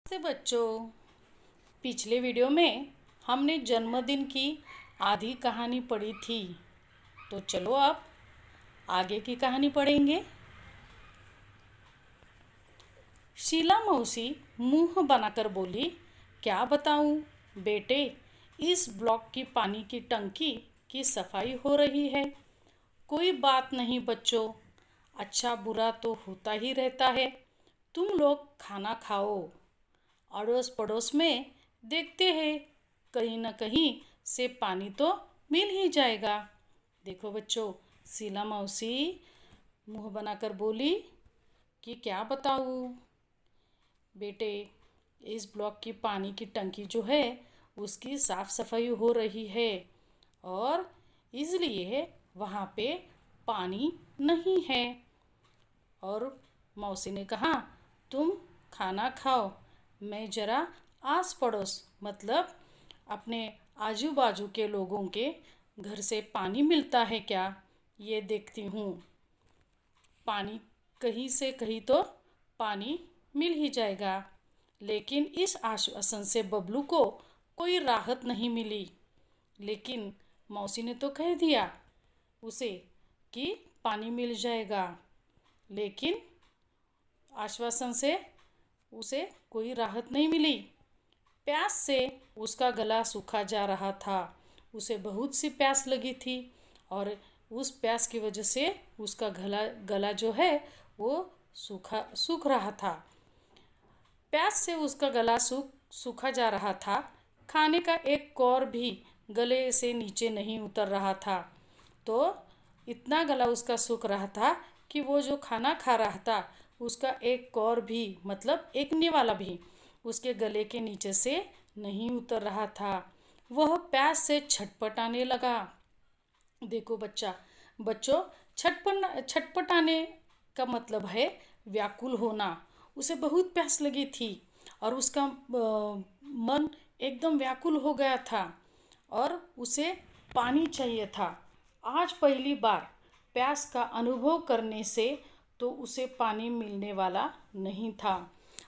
से बच्चों, पिछले वीडियो में हमने जन्मदिन की आधी कहानी पढ़ी थी। तो चलो अब आगे की कहानी पढ़ेंगे। शीला मौसी मुंह बनाकर बोली, क्या बताऊं बेटे, इस ब्लॉक की पानी की टंकी की सफाई हो रही है। कोई बात नहीं बच्चों, अच्छा बुरा तो होता ही रहता है। तुम लोग खाना खाओ, अड़ोस पड़ोस में देखते हैं, कहीं ना कहीं से पानी तो मिल ही जाएगा। देखो बच्चों, शीला मौसी मुंह बनाकर बोली कि क्या बताऊँ बेटे, इस ब्लॉक की पानी की टंकी जो है उसकी साफ सफाई हो रही है और इसलिए वहाँ पे पानी नहीं है। और मौसी ने कहा, तुम खाना खाओ, मैं ज़रा आस पड़ोस मतलब अपने आजू बाजू के लोगों के घर से पानी मिलता है क्या ये देखती हूँ। पानी कहीं से कहीं तो पानी मिल ही जाएगा। लेकिन इस आश्वासन से बबलू को कोई राहत नहीं मिली। लेकिन मौसी ने तो कह दिया उसे कि पानी मिल जाएगा, लेकिन आश्वासन से उसे कोई राहत नहीं मिली। प्यास से उसका गला सूखा जा रहा था। उसे बहुत सी प्यास लगी थी और उस प्यास की वजह से उसका गला जो है वो सूख रहा था। प्यास से उसका गला सूखा जा रहा था। खाने का एक कौर भी गले से नीचे नहीं उतर रहा था। तो इतना गला उसका सूख रहा था कि वो जो खाना खा रहा था उसका एक कौर भी मतलब एक निवाला भी उसके गले के नीचे से नहीं उतर रहा था। वह प्यास से छटपटाने लगा। देखो बच्चों, छटपटाने का मतलब है व्याकुल होना। उसे बहुत प्यास लगी थी और उसका मन एकदम व्याकुल हो गया था और उसे पानी चाहिए था। आज पहली बार प्यास का अनुभव करने से तो उसे पानी मिलने वाला नहीं था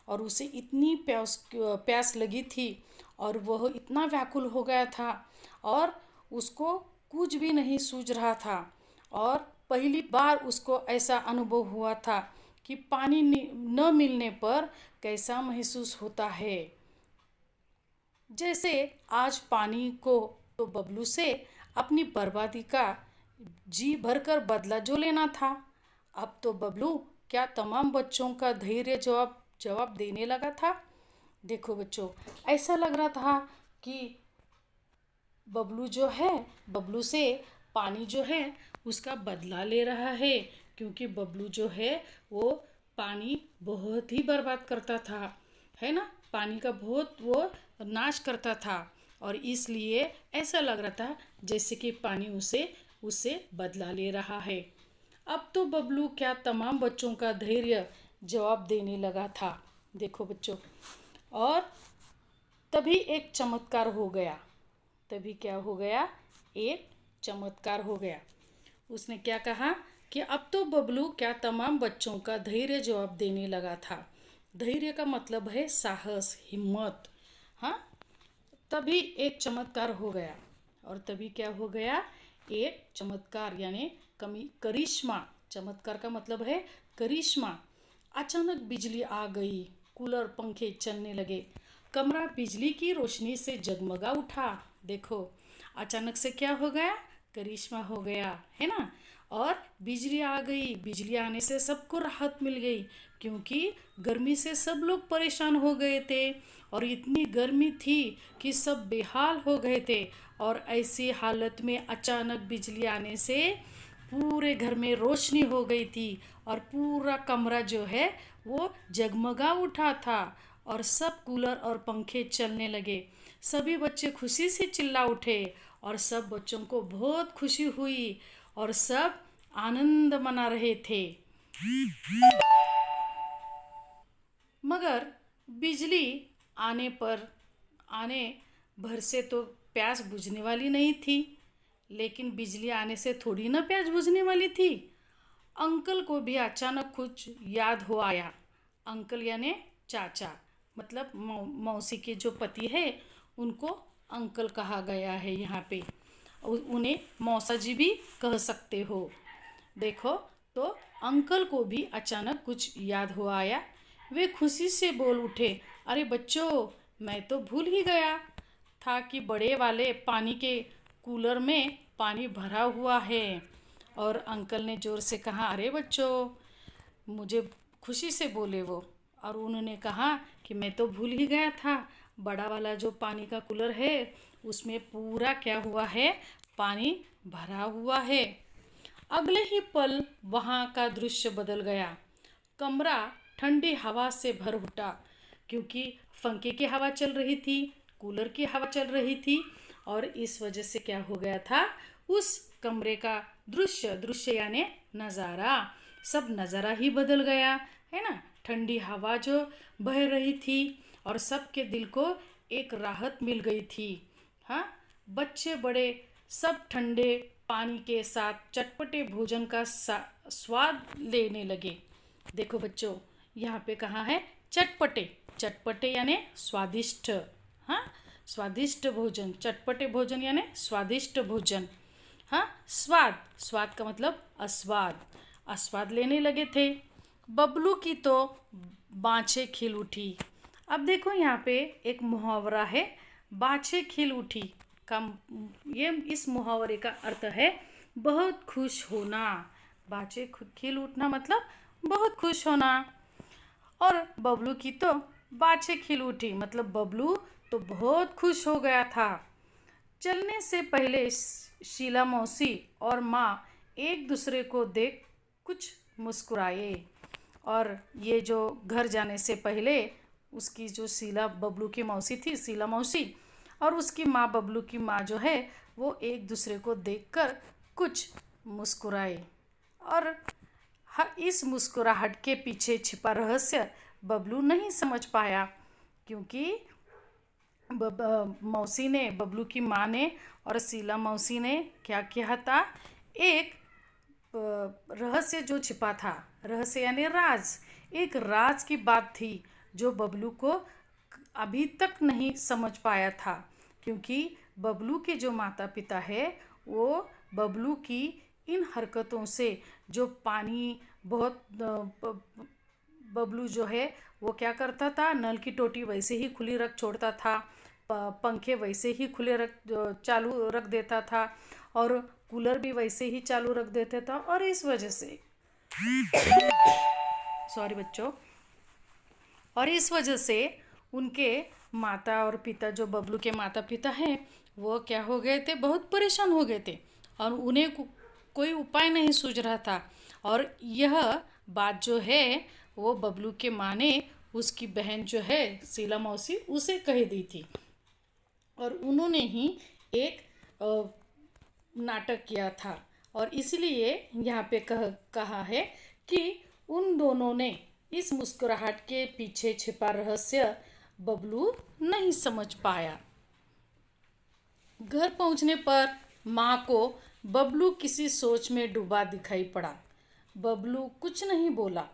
और उसे इतनी प्यास लगी थी और वह इतना व्याकुल हो गया था और उसको कुछ भी नहीं सूझ रहा था। और पहली बार उसको ऐसा अनुभव हुआ था कि पानी न मिलने पर कैसा महसूस होता है। जैसे आज पानी को तो बबलू से अपनी बर्बादी का जी भरकर बदला जो लेना था। अब तो बबलू क्या तमाम बच्चों का धैर्य जवाब देने लगा था। देखो बच्चों, ऐसा लग रहा था कि बबलू से पानी जो है उसका बदला ले रहा है, क्योंकि बबलू जो है वो पानी बहुत ही बर्बाद करता था, है ना। पानी का बहुत वो नाश करता था और इसलिए ऐसा लग रहा था जैसे कि पानी उससे बदला ले रहा है। अब तो बबलू क्या तमाम बच्चों का धैर्य जवाब देने लगा था। देखो बच्चों, और तभी एक चमत्कार हो गया। तभी क्या हो गया? एक चमत्कार हो गया। उसने क्या कहा कि अब तो बबलू क्या तमाम बच्चों का धैर्य जवाब देने लगा था। धैर्य का मतलब है साहस, हिम्मत। हाँ, तभी एक चमत्कार हो गया। और तभी क्या हो गया? एक चमत्कार यानी करिश्मा। चमत्कार का मतलब है करिश्मा। अचानक बिजली आ गई, कूलर पंखे चलने लगे, कमरा बिजली की रोशनी से जगमगा उठा। देखो, अचानक से क्या हो गया? करिश्मा हो गया, है ना। और बिजली आ गई। बिजली आने से सबको राहत मिल गई, क्योंकि गर्मी से सब लोग परेशान हो गए थे और इतनी गर्मी थी कि सब बेहाल हो गए थे। और ऐसी हालत में अचानक बिजली आने से पूरे घर में रोशनी हो गई थी और पूरा कमरा जो है वो जगमगा उठा था और सब कूलर और पंखे चलने लगे। सभी बच्चे खुशी से चिल्ला उठे और सब बच्चों को बहुत खुशी हुई और सब आनंद मना रहे थे। मगर बिजली आने भर से तो प्यास बुझने वाली नहीं थी। लेकिन बिजली आने से थोड़ी ना प्यास बुझने वाली थी। अंकल को भी अचानक कुछ याद हो आया। अंकल यानी चाचा, मतलब मौसी के जो पति है उनको अंकल कहा गया है यहाँ पे। उन्हें मौसा जी भी कह सकते हो। देखो, तो अंकल को भी अचानक कुछ याद हो आया। वे खुशी से बोल उठे, अरे बच्चों, मैं तो भूल ही गया था कि बड़े वाले पानी के कूलर में पानी भरा हुआ है। और अंकल ने ज़ोर से कहा, अरे बच्चों, मुझे खुशी से बोले वो। और उन्होंने कहा कि मैं तो भूल ही गया था, बड़ा वाला जो पानी का कूलर है उसमें पूरा क्या हुआ है, पानी भरा हुआ है। अगले ही पल वहाँ का दृश्य बदल गया। कमरा ठंडी हवा से भर उठा, क्योंकि पंखे की हवा चल रही थी, कूलर की हवा चल रही थी। और इस वजह से क्या हो गया था, उस कमरे का दृश्य दृश्य यानी नज़ारा, सब नज़ारा ही बदल गया है ना। ठंडी हवा जो बह रही थी और सबके दिल को एक राहत मिल गई थी। हाँ, बच्चे बड़े सब ठंडे पानी के साथ चटपटे भोजन का स्वाद लेने लगे। देखो बच्चों, यहाँ पे कहाँ है, चटपटे। चटपटे यानी स्वादिष्ट। हाँ, स्वादिष्ट भोजन, चटपटे भोजन यानी स्वादिष्ट भोजन। हाँ, स्वाद, स्वाद का मतलब आस्वाद, आस्वाद लेने लगे थे। बबलू की तो बाँछें खिल उठी। अब देखो यहाँ पे एक मुहावरा है, बाँछें खिल उठी का ये इस मुहावरे का अर्थ है बहुत खुश होना। बाँछें खिल उठना मतलब बहुत खुश होना। और बबलू की तो बाँछें खिल उठी मतलब बबलू तो बहुत खुश हो गया था। चलने से पहले शीला मौसी और माँ एक दूसरे को देख कुछ मुस्कुराए। और ये जो घर जाने से पहले उसकी जो शीला बबलू की मौसी थी, शीला मौसी, और उसकी माँ बबलू की माँ जो है वो एक दूसरे को देखकर कुछ मुस्कुराए। और इस मुस्कुराहट के पीछे छिपा रहस्य बबलू नहीं समझ पाया, क्योंकि मौसी ने, बबलू की माँ ने और शीला मौसी ने क्या किया था, एक रहस्य जो छिपा था, रहस्य यानी राज, एक राज की बात थी जो बबलू को अभी तक नहीं समझ पाया था। क्योंकि बबलू के जो माता पिता है वो बबलू की इन हरकतों से, जो पानी बहुत बबलू जो है वो क्या करता था, नल की टोटी वैसे ही खुली रख छोड़ता था, पंखे वैसे ही खुले चालू रख देता था, और कूलर भी वैसे ही चालू रख देता था। और इस वजह से सॉरी बच्चों, और इस वजह से उनके माता और पिता, जो बबलू के माता पिता हैं, वो क्या हो गए थे, बहुत परेशान हो गए थे और उन्हें कोई उपाय नहीं सूझ रहा था। और यह बात जो है वो बबलू के माँ ने उसकी बहन जो है शीला मौसी उसे कह दी थी। और उन्होंने ही एक नाटक किया था। और इसलिए यहाँ पे कहा है कि उन दोनों ने इस मुस्कुराहट के पीछे छिपा रहस्य बबलू नहीं समझ पाया। घर पहुँचने पर माँ को बबलू किसी सोच में डूबा दिखाई पड़ा। बबलू कुछ नहीं बोला।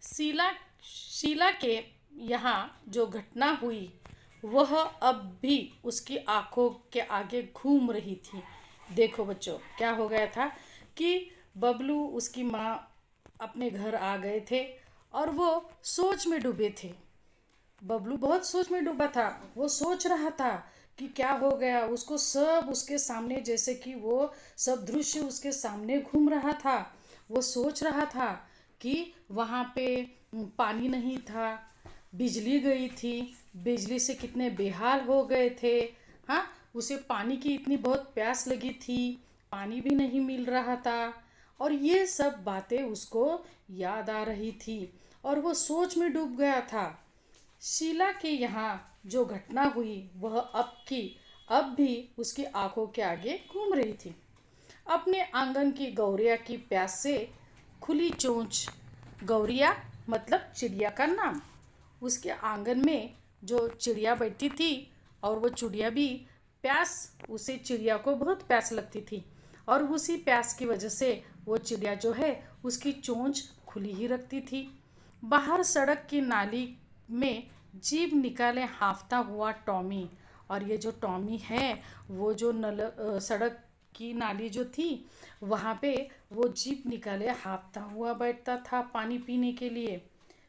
शीला के यहाँ जो घटना हुई वह अब भी उसकी आंखों के आगे घूम रही थी। देखो बच्चों, क्या हो गया था कि बबलू, उसकी माँ अपने घर आ गए थे और वो सोच में डूबे थे। बबलू बहुत सोच में डूबा था। वो सोच रहा था कि क्या हो गया, उसको सब उसके सामने, जैसे कि वो सब दृश्य उसके सामने घूम रहा था। वो सोच रहा था कि वहाँ पे पानी नहीं था, बिजली गई थी, बिजली से कितने बेहाल हो गए थे। हाँ, उसे पानी की इतनी बहुत प्यास लगी थी, पानी भी नहीं मिल रहा था। और ये सब बातें उसको याद आ रही थी और वो सोच में डूब गया था। शीला के यहाँ जो घटना हुई वह अब भी उसकी आंखों के आगे घूम रही थी। अपने आंगन की गौरिया की प्यास से खुली चोंच, गौरिया मतलब चिड़िया का नाम, उसके आंगन में जो चिड़िया बैठी थी और वो चिड़िया भी उसे चिड़िया को बहुत प्यास लगती थी और उसी प्यास की वजह से वो चिड़िया जो है उसकी चोंच खुली ही रखती थी। बाहर सड़क की नाली में जीभ निकाले हाँफता हुआ टॉमी। और ये जो टॉमी है वो जो सड़क की नाली जो थी वहाँ पे वो जीभ निकाले हाँफता हुआ बैठता था पानी पीने के लिए।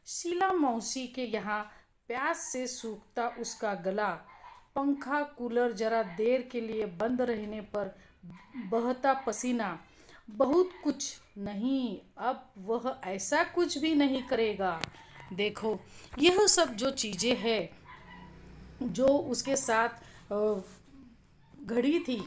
शीला मौसी के यहाँ प्यास से सूखता उसका गला, पंखा कूलर जरा देर के लिए बंद रहने पर बहता पसीना, बहुत कुछ नहीं, अब वह ऐसा कुछ भी नहीं करेगा। देखो, यह सब जो चीज़ें हैं जो उसके साथ घड़ी थी,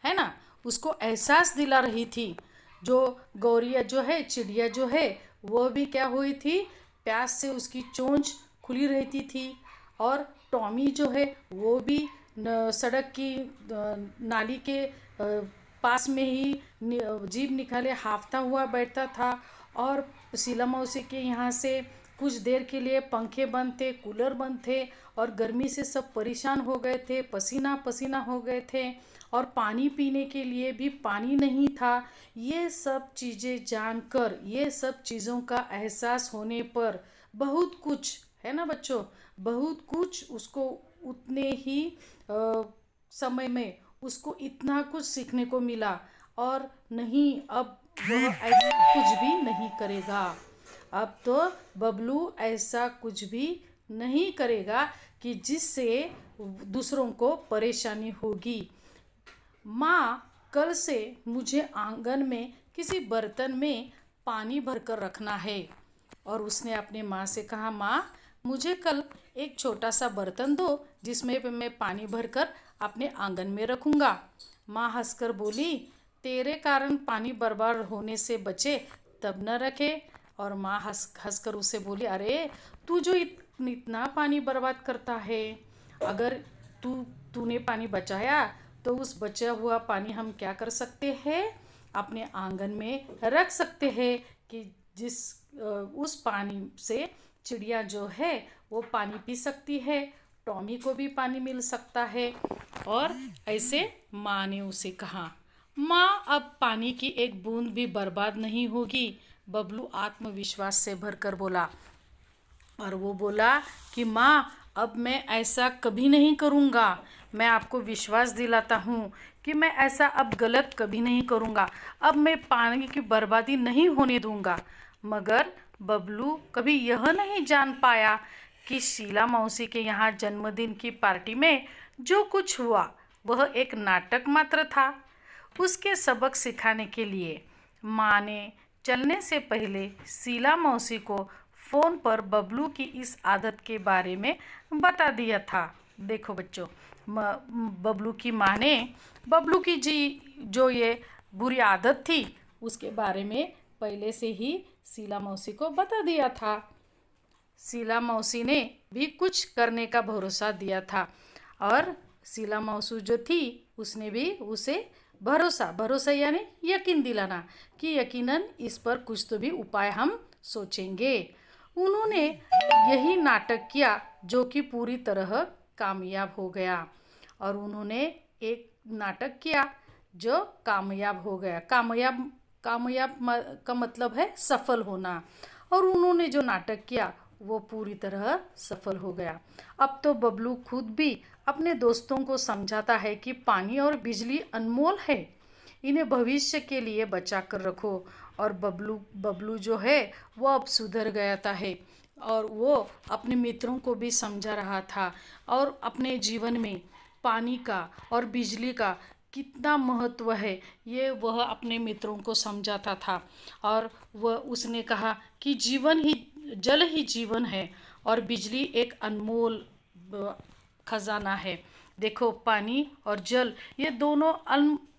है ना, उसको एहसास दिला रही थी। जो गौरिया जो है, चिड़िया जो है, वो भी क्या हुई थी, प्यास से उसकी चोंच खुली रहती थी। और टॉमी जो है वो भी सड़क की नाली के पास में ही जीभ निकाले हाँफता हुआ बैठता था। और शीला मौसी के यहाँ से कुछ देर के लिए पंखे बंद थे, कूलर बंद थे, और गर्मी से सब परेशान हो गए थे, पसीना पसीना हो गए थे, और पानी पीने के लिए भी पानी नहीं था। ये सब चीज़ें जानकर, ये सब चीज़ों का एहसास होने पर बहुत कुछ, है ना बच्चों, बहुत कुछ उसको उतने ही समय में उसको इतना कुछ सीखने को मिला। और नहीं, अब वह ऐसा कुछ भी नहीं करेगा। अब तो बबलू ऐसा कुछ भी नहीं करेगा कि जिससे दूसरों को परेशानी होगी। माँ, कल से मुझे आंगन में किसी बर्तन में पानी भरकर रखना है। और उसने अपने माँ से कहा, माँ, मुझे कल एक छोटा सा बर्तन दो जिसमें मैं पानी भरकर अपने आंगन में रखूँगा। माँ हंसकर बोली, तेरे कारण पानी बर्बाद होने से बचे तब न रखे। और माँ हंसकर उसे बोली, अरे तू जो इतना पानी बर्बाद करता है, अगर तूने पानी बचाया तो उस बचा हुआ पानी हम क्या कर सकते हैं, अपने आंगन में रख सकते हैं कि उस पानी से चिड़िया जो है वो पानी पी सकती है, टॉमी को भी पानी मिल सकता है। और ऐसे माँ ने उसे कहा। माँ, अब पानी की एक बूंद भी बर्बाद नहीं होगी, बबलू आत्मविश्वास से भरकर बोला। और वो बोला कि माँ, अब मैं ऐसा कभी नहीं करूँगा, मैं आपको विश्वास दिलाता हूँ कि मैं ऐसा अब गलत कभी नहीं करूँगा, अब मैं पानी की बर्बादी नहीं होने दूँगा। मगर बबलू कभी यह नहीं जान पाया कि शीला मौसी के यहाँ जन्मदिन की पार्टी में जो कुछ हुआ वह एक नाटक मात्र था। उसके सबक सिखाने के लिए माँ ने चलने से पहले शीला मौसी को फ़ोन पर बबलू की इस आदत के बारे में बता दिया था। देखो बच्चों, बबलू की माँ ने बबलू की जो ये बुरी आदत थी उसके बारे में पहले से ही शीला मौसी को बता दिया था। शीला मौसी ने भी कुछ करने का भरोसा दिया था। और शीला मौसी जो थी उसने भी उसे भरोसा यानी यकीन दिलाना कि यकीनन इस पर कुछ तो भी उपाय हम सोचेंगे। उन्होंने यही नाटक किया जो कि पूरी तरह कामयाब हो गया। और उन्होंने एक नाटक किया जो कामयाब हो गया। कामयाब का मतलब है सफल होना। और उन्होंने जो नाटक किया वो पूरी तरह सफल हो गया। अब तो बबलू खुद भी अपने दोस्तों को समझाता है कि पानी और बिजली अनमोल है, इन्हें भविष्य के लिए बचा कर रखो। और बबलू जो है वो अब सुधर गया है और वो अपने मित्रों को भी समझा रहा था और अपने जीवन में पानी का और बिजली का कितना महत्व है ये वह अपने मित्रों को समझाता था। और वह उसने कहा कि जल ही जीवन है और बिजली एक अनमोल खजाना है। देखो, पानी और जल ये दोनों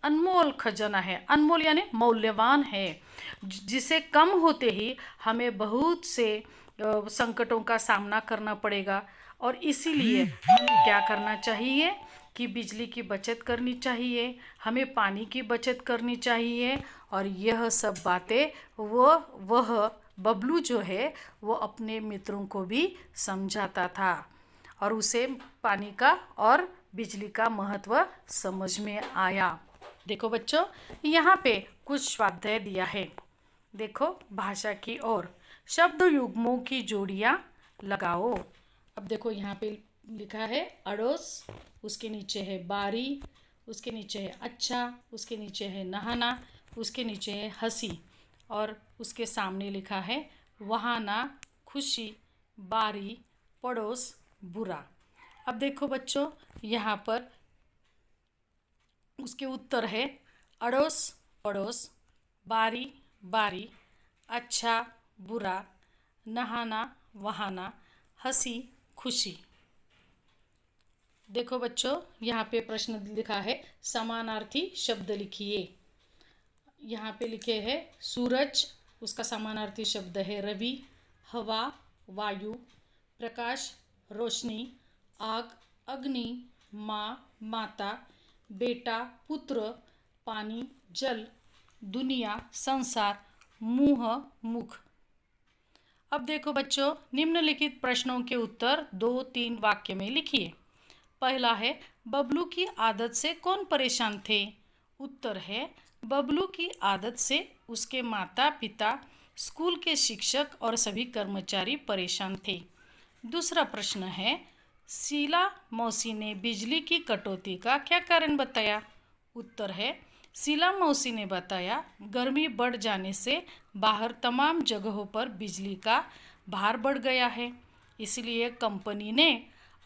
अनमोल खजाना है। अनमोल यानी मौल्यवान है, जिसे कम होते ही हमें बहुत से संकटों का सामना करना पड़ेगा। और इसीलिए हमें क्या करना चाहिए कि बिजली की बचत करनी चाहिए, हमें पानी की बचत करनी चाहिए। और यह सब बातें वह बबलू जो है वो अपने मित्रों को भी समझाता था और उसे पानी का और बिजली का महत्व समझ में आया। देखो बच्चों, यहाँ पे कुछ स्वाध्याय दिया है। देखो, भाषा की ओर शब्द युग्मों की जोड़ियाँ लगाओ। अब देखो यहाँ पे लिखा है अड़ोस, उसके नीचे है बारी, उसके नीचे है अच्छा, उसके नीचे है नहाना, उसके नीचे है हंसी और उसके सामने लिखा है वहाना, खुशी, बारी, पड़ोस, बुरा। अब देखो बच्चों, यहाँ पर उसके उत्तर है अड़ोस, पड़ोस, बारी, बारी, अच्छा, बुरा, नहाना, वहाना, हंसी, खुशी। देखो बच्चों, यहाँ पे प्रश्न लिखा है समानार्थी शब्द लिखिए। यहाँ पे लिखे हैं सूरज, उसका समानार्थी शब्द है रवि, हवा, वायु, प्रकाश, रोशनी, आग, अग्नि, माँ, माता, बेटा, पुत्र, पानी, जल, दुनिया, संसार, मुँह, मुख। अब देखो बच्चों, निम्नलिखित प्रश्नों के उत्तर 2-3 वाक्य में लिखिए। पहला है बबलू की आदत से कौन परेशान थे? उत्तर है बबलू की आदत से उसके माता पिता, स्कूल के शिक्षक और सभी कर्मचारी परेशान थे। दूसरा प्रश्न है शीला मौसी ने बिजली की कटौती का क्या कारण बताया? उत्तर है शीला मौसी ने बताया गर्मी बढ़ जाने से बाहर तमाम जगहों पर बिजली का भार बढ़ गया है, इसलिए कंपनी ने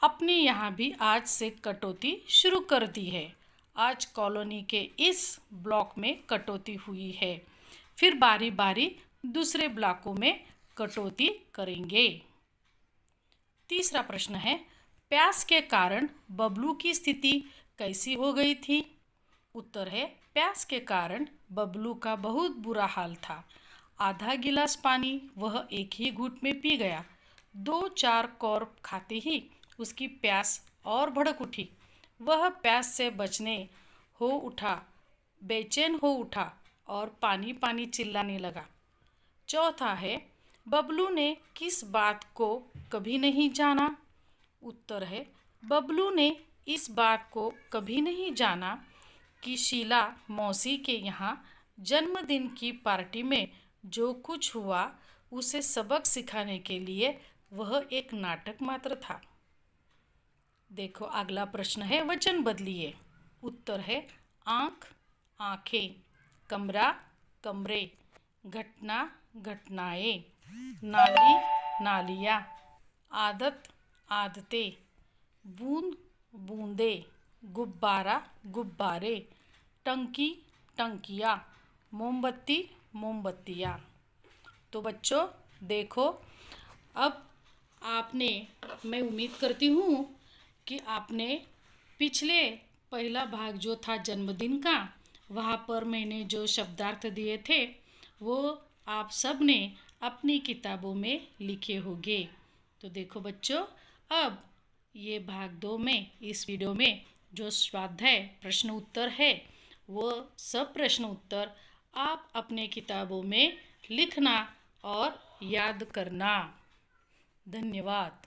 अपने यहाँ भी आज से कटौती शुरू कर दी है। आज कॉलोनी के इस ब्लॉक में कटौती हुई है, फिर बारी बारी दूसरे ब्लॉकों में कटौती करेंगे। तीसरा प्रश्न है प्यास के कारण बबलू की स्थिति कैसी हो गई थी? उत्तर है प्यास के कारण बबलू का बहुत बुरा हाल था। आधा गिलास पानी वह एक ही घूंट में पी गया। 2-4 कौर खाते ही उसकी प्यास और भड़क उठी। वह प्यास से बचने हो उठा, बेचैन हो उठा और पानी पानी चिल्लाने लगा। चौथा है बबलू ने किस बात को कभी नहीं जाना? उत्तर है बबलू ने इस बात को कभी नहीं जाना कि शीला मौसी के यहाँ जन्मदिन की पार्टी में जो कुछ हुआ उसे सबक सिखाने के लिए वह एक नाटक मात्र था। देखो अगला प्रश्न है वचन बदलिए। उत्तर है आँख, आँखें, कमरा, कमरे, घटना, घटनाएं, नाली, नालियाँ, आदत, आदतें, बूंद, बूंदे, गुब्बारा, गुब्बारे, टंकी, टंकियाँ, मोमबत्ती, मोमबत्तियाँ। तो बच्चों देखो, अब आपने, मैं उम्मीद करती हूँ कि आपने पिछले पहला भाग जो था जन्मदिन का, वहाँ पर मैंने जो शब्दार्थ दिए थे वो आप सब ने अपनी किताबों में लिखे होंगे। तो देखो बच्चों, अब ये भाग 2 में इस वीडियो में जो स्वाध्याय प्रश्न उत्तर है वो सब प्रश्न उत्तर आप अपने किताबों में लिखना और याद करना। धन्यवाद।